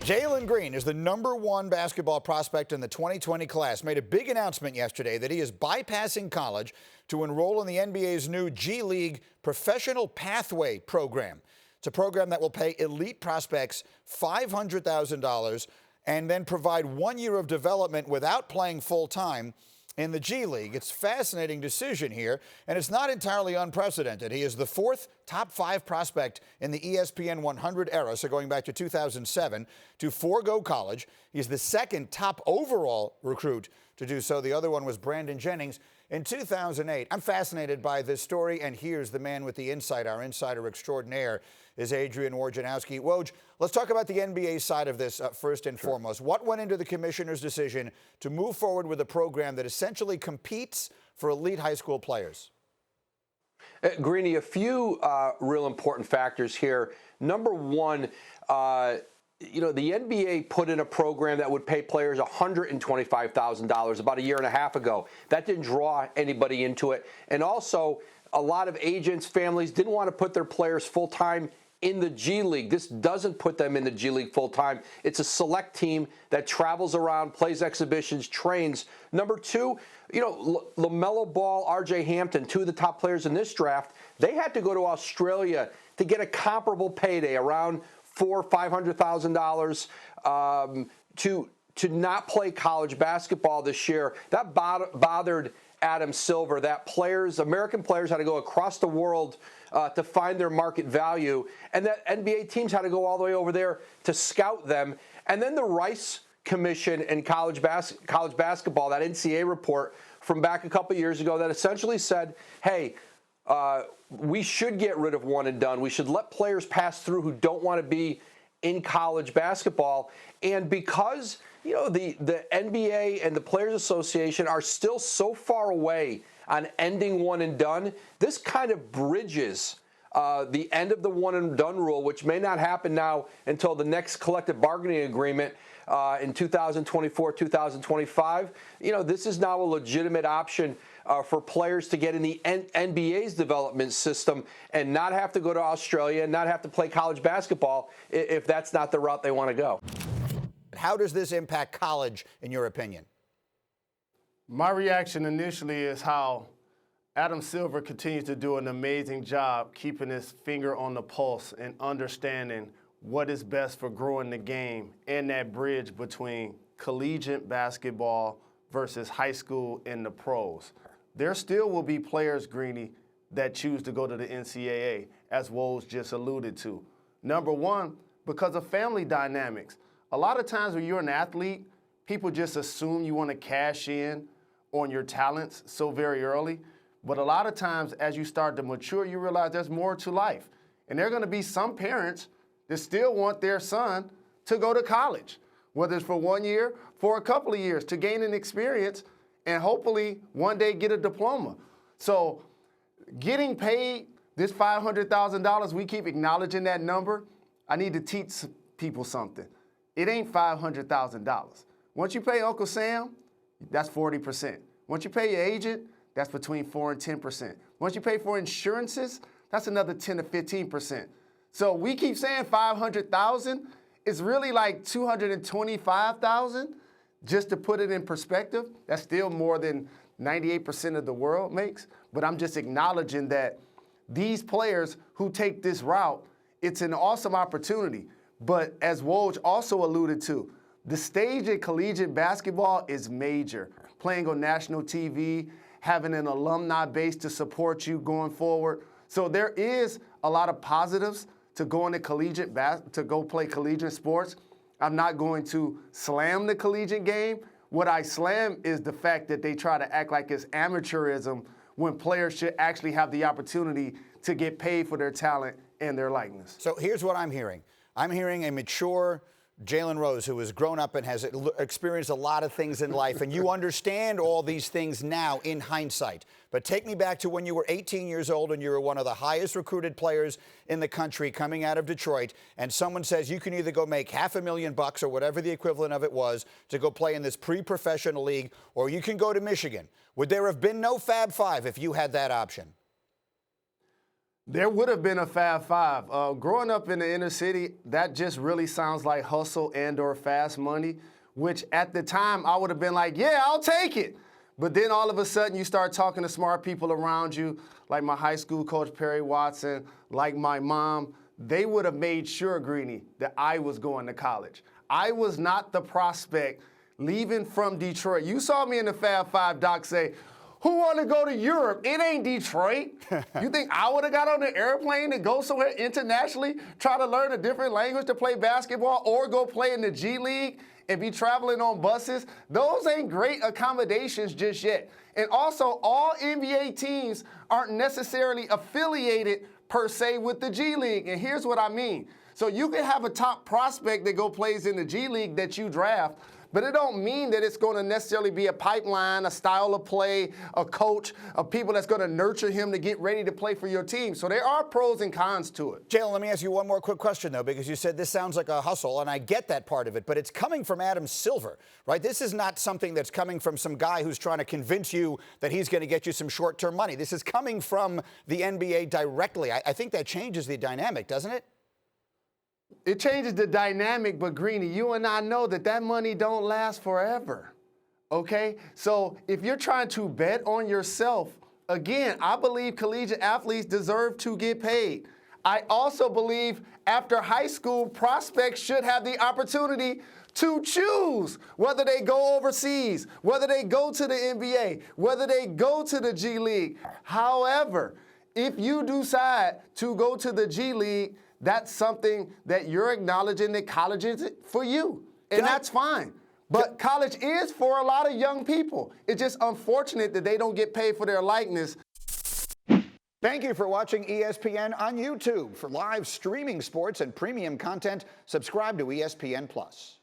Jalen Green is the #1 basketball prospect in the 2020 class. Made a big announcement yesterday that he is bypassing college to enroll in the NBA's new G League Professional Pathway program. It's a program that will pay elite prospects $500,000 and then provide 1 year of development without playing full-time in the G League. It's a fascinating decision here, and it's not entirely unprecedented. He is the 4th top 5 prospect in the ESPN 100 era, so going back to 2007, to forego college. He's the 2nd top overall recruit to do so. The other one was Brandon Jennings in 2008. I'm fascinated by this story, and here's the man with the insight. Our insider extraordinaire is Adrian Wojnarowski. Woj, let's talk about the NBA side of this first and foremost. What went into the commissioner's decision to move forward with a program that essentially competes for elite high school players? Greeny, a few real important factors here. Number one, the NBA put in a program that would pay players $125,000 about a year and a half ago. That didn't draw anybody into it. And also, a lot of agents, families didn't want to put their players full-time in the G League. This doesn't put them in the G League full-time. It's a select team that travels around, plays exhibitions, trains. Number two, LaMelo Ball, R.J. Hampton, 2 of the top players in this draft, they had to go to Australia to get a comparable payday, around $400,000 or $500,000 to not play college basketball this year. That bothered Adam Silver, that American players had to go across the world to find their market value, and that NBA teams had to go all the way over there to scout them. And then the Rice Commission and college basketball, that NCAA report from back a couple years ago that essentially said, hey, we should get rid of one and done. We should let players pass through who don't want to be in college basketball. And because the NBA and the Players Association are still so far away on ending one and done, this kind of bridges the end of the one and done rule, which may not happen now until the next collective bargaining agreement in 2024, 2025. This is now a legitimate option for players to get in the NBA's development system and not have to go to Australia and not have to play college basketball if that's not the route they want to go. How does this impact college, in your opinion? My reaction initially is how Adam Silver continues to do an amazing job keeping his finger on the pulse and understanding what is best for growing the game and that bridge between collegiate basketball versus high school and the pros. There still will be players, Greeny, that choose to go to the NCAA, as Woj just alluded to. Number one, because of family dynamics. A lot of times when you're an athlete, people just assume you want to cash in on your talents so very early. But a lot of times as you start to mature, you realize there's more to life. And there are going to be some parents that still want their son to go to college, whether it's for 1 year, for a couple of years, to gain an experience and hopefully one day get a diploma. So getting paid this $500,000, we keep acknowledging that number. I need to teach people something. It ain't $500,000. Once you pay Uncle Sam, that's 40%. Once you pay your agent, that's between 4 and 10%. Once you pay for insurances, that's another 10 to 15%. So we keep saying 500,000. It's really like 225,000. Just to put it in perspective, that's still more than 98% of the world makes. But I'm just acknowledging that these players who take this route, it's an awesome opportunity. But as Woj also alluded to, the stage in collegiate basketball is major. Playing on national TV, having an alumni base to support you going forward. So there is a lot of positives to going to go play collegiate sports. I'm not going to slam the collegiate game. What I slam is the fact that they try to act like it's amateurism when players should actually have the opportunity to get paid for their talent and their likeness. So here's what I'm hearing. I'm hearing a mature Jalen Rose who has grown up and has experienced a lot of things in life, and you understand all these things now in hindsight. But take me back to when you were 18 years old and you were one of the highest recruited players in the country coming out of Detroit, and someone says you can either go make $500,000 or whatever the equivalent of it was to go play in this pre-professional league, or you can go to Michigan. Would there have been no Fab Five if you had that option? There would have been a Fab Five. Growing up in the inner city, that just really sounds like hustle and or fast money, which at the time I would have been like, yeah, I'll take it. But then all of a sudden you start talking to smart people around you, like my high school coach, Perry Watson, like my mom. They would have made sure, Greeny, that I was going to college. I was not the prospect leaving from Detroit. You saw me in the Fab Five, Doc, say, who want to go to Europe? It ain't Detroit. You think I would have got on the airplane and go somewhere internationally, try to learn a different language to play basketball or go play in the G League and be traveling on buses? Those ain't great accommodations just yet. And also, all NBA teams aren't necessarily affiliated per se with the G League. And here's what I mean. So you can have a top prospect that go plays in the G League that you draft, but it don't mean that it's going to necessarily be a pipeline, a style of play, a coach, of people that's going to nurture him to get ready to play for your team. So there are pros and cons to it. Jalen, let me ask you one more quick question, though, because you said this sounds like a hustle, and I get that part of it, but it's coming from Adam Silver, right? This is not something that's coming from some guy who's trying to convince you that he's going to get you some short-term money. This is coming from the NBA directly. I think that changes the dynamic, doesn't it? It changes the dynamic, but Greeny, you and I know that that money don't last forever, okay? So if you're trying to bet on yourself, again, I believe collegiate athletes deserve to get paid. I also believe after high school, prospects should have the opportunity to choose whether they go overseas, whether they go to the NBA, whether they go to the G League. However, if you decide to go to the G League, that's something that you're acknowledging that college is for you, and that's fine. But college is for a lot of young people. It's just unfortunate that they don't get paid for their likeness. Thank you for watching ESPN on YouTube. For live streaming sports and premium content, subscribe to ESPN+.